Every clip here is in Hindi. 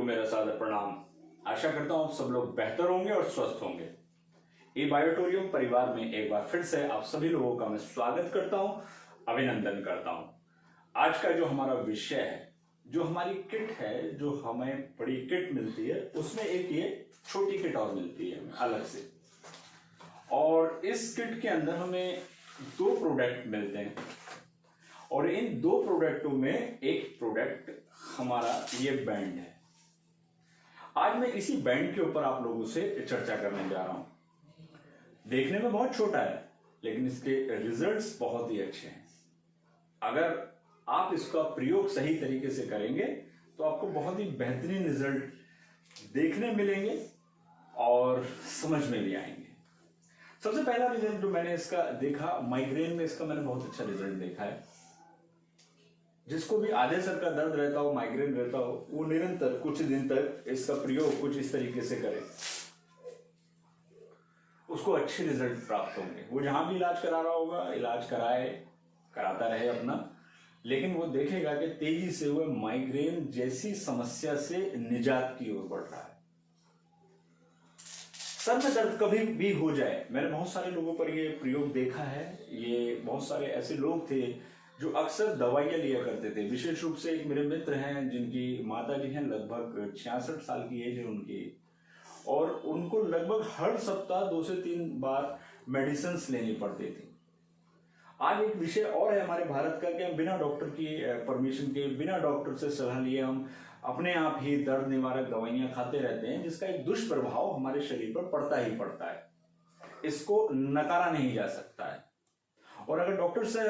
को मेरा सादर प्रणाम। आशा करता हूं आप सब लोग बेहतर होंगे और स्वस्थ होंगे। ई बायोटोरियम परिवार में एक बार फिर से आप सभी लोगों का मैं स्वागत करता हूं, अभिनंदन करता हूं। आज का जो हमारा विषय है, जो हमारी किट है, जो हमें बड़ी किट मिलती है, उसमें एक ये छोटी किट और मिलती है हमें अलग से। और इस किट के अंदर हमें 2 प्रोडक्ट मिलते हैं और इन 2 प्रोडक्टों में एक प्रोडक्ट हमारा ये बैंड है। आज मैं इसी बैंड के ऊपर आप लोगों से चर्चा करने जा रहा हूं। देखने में बहुत छोटा है लेकिन इसके रिजल्ट्स बहुत ही अच्छे हैं। अगर आप इसका प्रयोग सही तरीके से करेंगे तो आपको बहुत ही बेहतरीन रिजल्ट देखने मिलेंगे और समझ में भी आएंगे। सबसे पहला रिजल्ट जो मैंने इसका देखा, माइग्रेन में इसका मैंने बहुत अच्छा रिजल्ट देखा है। जिसको भी आधे सर का दर्द रहता हो, माइग्रेन रहता हो, वो निरंतर कुछ दिन तक इसका प्रयोग कुछ इस तरीके से करे, उसको अच्छे रिजल्ट प्राप्त होंगे। वो जहां भी इलाज करा रहा होगा, इलाज कराता रहे अपना, लेकिन वो देखेगा कि तेजी से वो माइग्रेन जैसी समस्या से निजात की ओर बढ़ रहा है। सर में दर्द कभी भी हो जाए, मैंने बहुत सारे लोगों पर ये प्रयोग देखा है। ये बहुत सारे ऐसे लोग थे जो अक्सर दवाइयां लिया करते थे। विशेष रूप से एक मेरे मित्र हैं जिनकी माता जी हैं, लगभग 66 साल की एज है उनकी, और उनको लगभग हर सप्ताह 2 से 3 बार मेडिसिन लेनी पड़ती थी। आज एक विषय और है हमारे भारत का कि हम बिना डॉक्टर की परमिशन के, बिना डॉक्टर से सलाह लिए हम अपने आप ही दर्द निवारक दवाइयां खाते रहते हैं, जिसका एक दुष्प्रभाव हमारे शरीर पर पड़ता ही पड़ता है। इसको नकारा नहीं जा सकता है। और अगर डॉक्टर से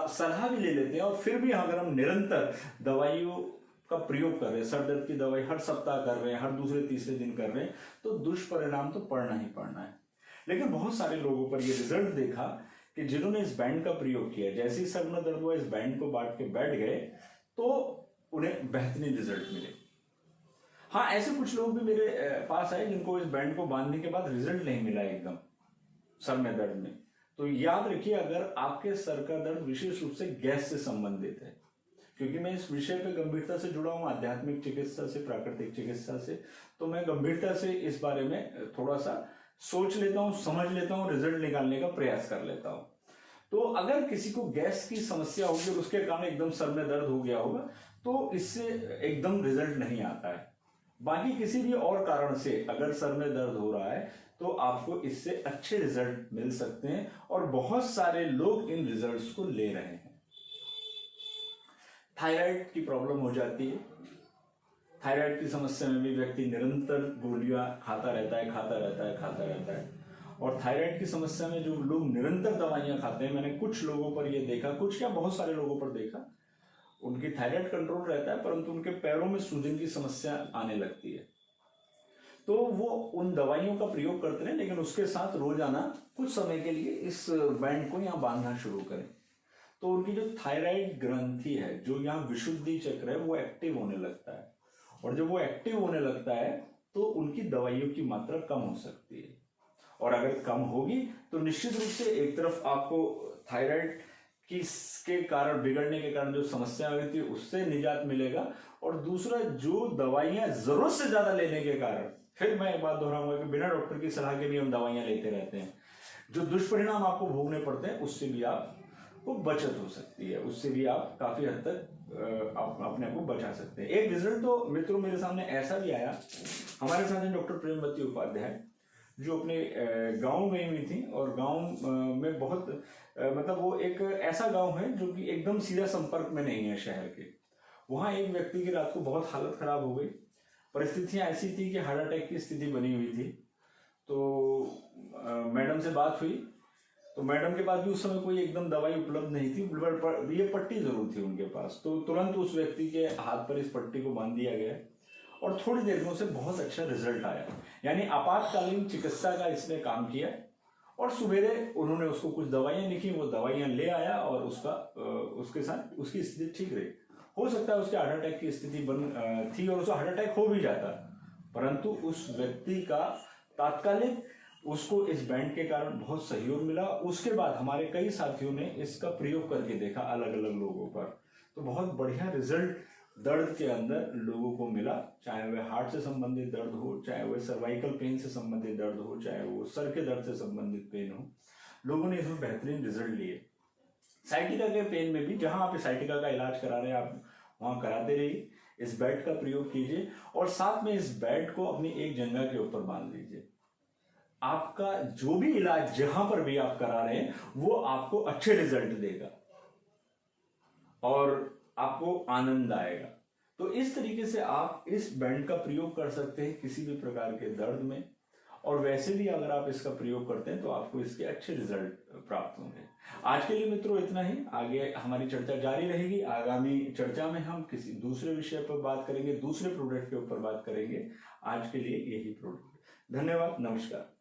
सलाह भी ले लेते हैं और फिर भी अगर हम निरंतर दवाइयों का प्रयोग कर रहे हैं, सर दर्द की दवाई हर सप्ताह कर रहे हैं, हर दूसरे तीसरे दिन कर रहे हैं, तो दुष्परिणाम तो पड़ना ही पड़ना है। लेकिन बहुत सारे लोगों पर ये रिजल्ट देखा कि जिन्होंने इस बैंड का प्रयोग किया, जैसे ही सर में दर्द हुआ, इस बैंड को बांट के बैठ गए तो उन्हें बेहतरीन रिजल्ट मिले। हाँ, ऐसे कुछ लोग भी मेरे पास आए जिनको इस बैंड को बांधने के बाद रिजल्ट नहीं मिला एकदम सर में दर्द में। तो याद रखिए, अगर आपके सर का दर्द विशेष रूप से गैस से संबंधित है, क्योंकि मैं इस विषय पे गंभीरता से जुड़ा हूं, आध्यात्मिक चिकित्सा से, प्राकृतिक चिकित्सा से, तो मैं गंभीरता से इस बारे में थोड़ा सा सोच लेता हूं, समझ लेता हूं, रिजल्ट निकालने का प्रयास कर लेता हूं। तो अगर किसी को गैस की समस्या होगी और उसके कारण एकदम सर में दर्द हो गया होगा, तो इससे एकदम रिजल्ट नहीं आता है। बाकी किसी भी और कारण से अगर सर में दर्द हो रहा है तो आपको इससे अच्छे रिजल्ट मिल सकते हैं और बहुत सारे लोग इन रिजल्ट्स को ले रहे हैं। थायराइड की प्रॉब्लम हो जाती है। थायराइड की समस्या में भी व्यक्ति निरंतर गोलियां खाता रहता है। और थायराइड की समस्या में जो लोग निरंतर दवाइयां खाते हैं, मैंने कुछ लोगों पर ये देखा, कुछ क्या बहुत सारे लोगों पर देखा, उनकी थायराइड कंट्रोल रहता है परंतु उनके पैरों में सूजन की समस्या आने लगती है। तो वो उन दवाइयों का प्रयोग करते हैं, लेकिन उसके साथ रोजाना कुछ समय के लिए इस बैंड को यहाँ बांधना शुरू करें, तो उनकी जो थायराइड ग्रंथि है, जो यहाँ विशुद्धि चक्र है, वो एक्टिव होने लगता है। और जब वो एक्टिव होने लगता है तो उनकी दवाइयों की मात्रा कम हो सकती है। और अगर कम होगी तो निश्चित रूप से एक तरफ आपको थायराइड के कारण, बिगड़ने के कारण जो समस्या हुई थी उससे निजात मिलेगा, और दूसरा जो दवाइयां जरूरत से ज्यादा लेने के कारण, फिर मैं एक बात दोहराऊंगा कि बिना डॉक्टर की सलाह के भी हम दवाइयां लेते रहते हैं, जो दुष्परिणाम आपको भोगने पड़ते हैं उससे भी आपको बचत हो सकती है, उससे भी आप काफी हद तक अपने आप को बचा सकते हैं। एक रिजल्ट तो मित्रों मेरे सामने ऐसा भी आया, हमारे साथ हैं डॉक्टर प्रेमवती उपाध्याय, जो अपने गांव में हुई थी, और गांव में बहुत मतलब वो एक ऐसा गांव है जो कि एकदम सीधा संपर्क में नहीं है शहर के। वहां एक व्यक्ति की रात को बहुत हालत खराब हो गई, परिस्थितियां ऐसी थी कि हार्ट अटैक की स्थिति बनी हुई थी। तो मैडम से बात हुई, तो मैडम के पास भी उस समय कोई एकदम दवाई उपलब्ध नहीं थी, ये पट्टी जरूर थी उनके पास। तो तुरंत उस व्यक्ति के हाथ पर इस पट्टी को बांध दिया गया और थोड़ी देर में उसे बहुत अच्छा रिजल्ट आया। यानी आपातकालीन चिकित्सा का इसने काम किया, और सुबेरे उन्होंने उसको कुछ दवाइयां लिखी, वो दवाइयां ले आया और उसके साथ उसकी स्थिति ठीक रही। हो सकता है उसके हार्ट अटैक की स्थिति थी और उसको हार्ट अटैक हो भी जाता, परंतु उस व्यक्ति का तात्कालिक उसको इस बैंड के कारण बहुत सहयोग मिला। उसके बाद हमारे कई साथियों ने इसका प्रयोग करके देखा अलग अलग लोगों पर, तो बहुत बढ़िया रिजल्ट दर्द के अंदर लोगों को मिला, चाहे वह हार्ट से संबंधित दर्द हो, चाहे वह सर्वाइकल पेन से संबंधित दर्द हो, चाहे वो सर के दर्द से संबंधित पेन हो, लोगों ने इसमें बेहतरीन रिजल्ट लिए। साइटिका के पेन में भी जहां आप साइटिका का इलाज करा रहे हैं आप वहां कराते रहिए, इस बेड का प्रयोग कीजिए और साथ में इस बेड को अपनी एक जंघा के ऊपर बांध लीजिए। आपका जो भी इलाज जहां पर भी आप करा रहे हैं वो आपको अच्छे रिजल्ट देगा और आपको आनंद आएगा। तो इस तरीके से आप इस बैंड का प्रयोग कर सकते हैं किसी भी प्रकार के दर्द में, और वैसे भी अगर आप इसका प्रयोग करते हैं तो आपको इसके अच्छे रिजल्ट प्राप्त होंगे। आज के लिए मित्रों इतना ही, आगे हमारी चर्चा जारी रहेगी। आगामी चर्चा में हम किसी दूसरे विषय पर बात करेंगे, दूसरे प्रोडक्ट के ऊपर बात करेंगे। आज के लिए यही प्रोडक्ट। धन्यवाद, नमस्कार।